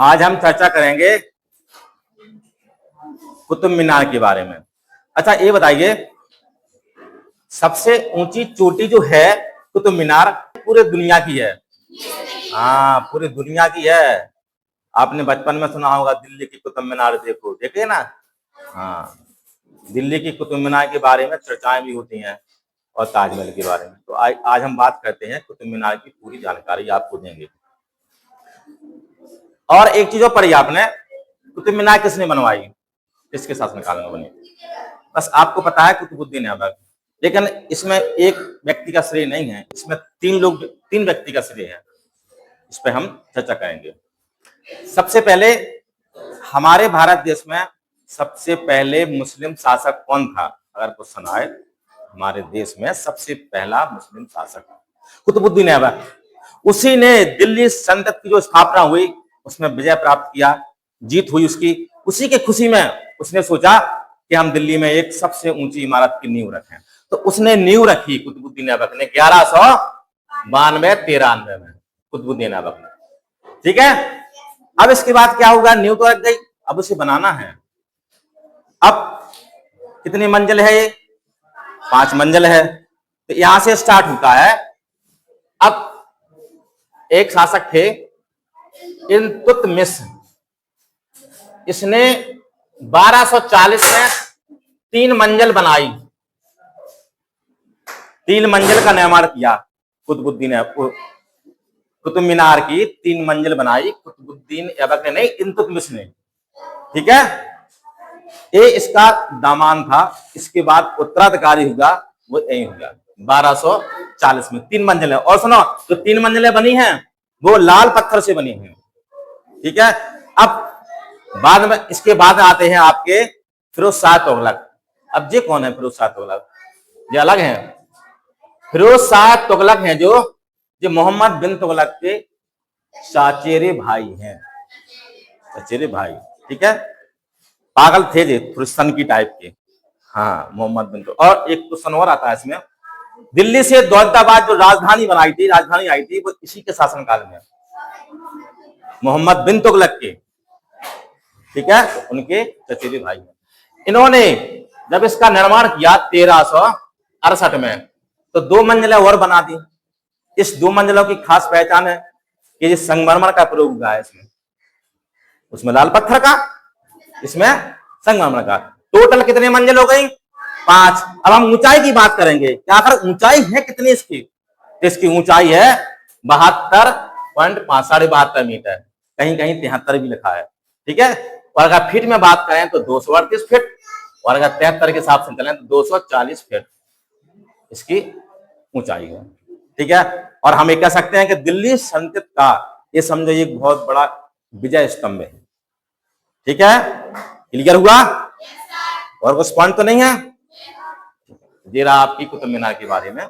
आज हम चर्चा करेंगे कुतुब मीनार के बारे में। अच्छा ये बताइए, सबसे ऊंची चोटी जो है कुतुब मीनार पूरे दुनिया की है। हाँ, पूरी दुनिया की है। आपने बचपन में सुना होगा दिल्ली की कुतुब मीनार देखो, देखे ना। हाँ, दिल्ली की कुतुब मीनार के बारे में चर्चाएं भी होती हैं और ताजमहल के बारे में। तो आज हम बात करते हैं कुतुब मीनार की पूरी जानकारी आपको देंगे। और एक चीज और पढ़ी आपने, कुतुब मीनार किसने बनवाई, किसके शासनकाल में बनी? बस आपको पता है कुतुबुद्दीन ऐबक, लेकिन इसमें एक व्यक्ति का श्रेय नहीं है, इसमें तीन व्यक्ति का श्रेय है। इस पर हम चर्चा करेंगे। सबसे पहले हमारे भारत देश में सबसे पहले मुस्लिम शासक कौन था? अगर क्वेश्चन आए, हमारे देश में सबसे पहला मुस्लिम शासक कुतुबुद्दीन ऐबक। उसी ने दिल्ली सल्तनत की जो स्थापना हुई उसमें विजय प्राप्त किया, जीत हुई उसकी। उसी के खुशी में उसने सोचा कि हम दिल्ली में एक सबसे ऊंची इमारत की नींव रखें। तो उसने नींव रखी कुतुबुद्दीन ऐबक ने 1192-93 में, कुतुबुद्दीन ऐबक ने। ठीक है, अब इसके बाद क्या होगा? नींव तो रख गई, अब उसे बनाना है। अब कितनी मंजिल है ये? 5 मंजिल है। तो यहां से स्टार्ट होता है। अब एक शासक थे इल्तुतमिश, इसने 1240 में 3 मंजिल बनाई, 3 मंजिल का निर्माण किया। कुतुबुद्दीन कुतुब मीनार की 3 मंजिल बनाई कुतुबुद्दीन ऐबक ने, नहीं, इल्तुतमिश ने। ठीक है, ये इसका दामान था। इसके बाद उत्तराधिकारी होगा, वो यही होगा 1240 में 3 मंजिलें। और सुनो, जो 3 मंजिलें बनी हैं वो लाल पत्थर से बनी हुई। ठीक है, अब बाद में, इसके बाद आते हैं आपके फिरोज शाह तुगलक। अब ये कौन है फिरोज शाह तुगलक? ये अलग हैं। फिरोज शाह तुगलक हैं जो मोहम्मद बिन तुगलक के चाचेरे भाई हैं, चचेरे भाई। ठीक है, पागल थे जे, थोड़े सन की टाइप के। हाँ, मोहम्मद बिन तुगलक। और एक क्वेश्चन और आता है इसमें, दिल्ली से दौलताबाद जो राजधानी आई थी वो इसी के शासनकाल में, मोहम्मद बिन तुगलक के। ठीक है, उनके चचेरे भाई हैं। इन्होंने जब इसका निर्माण किया 1368 में, तो 2 मंजिलें और बना दी। इस 2 मंजिलों की खास पहचान है कि ये संगमरमर का प्रयोग हुआ है इसमें। उसमें लाल पत्थर का, इसमें संगमरमर का। टोटल कितने मंजिल हो गई? 5। अब हम ऊंचाई की बात करेंगे कि आखिर ऊंचाई है कितनी इसकी? इसकी ऊंचाई है 72.5 मीटर, कहीं कहीं 73 भी लिखा है। ठीक है, और अगर फीट में बात करें तो 238 फीट, और अगर 73 के हिसाब से चलें तो 240 फीट इसकी ऊंचाई है। ठीक है, और हम ये कह सकते हैं कि दिल्ली सल्तनत का ये समझो एक बहुत बड़ा विजय स्तंभ है। ठीक है, क्लियर हुआ? और कुछ पॉइंट तो नहीं है? ये रहा आपकी कुतुब मीनार के बारे में।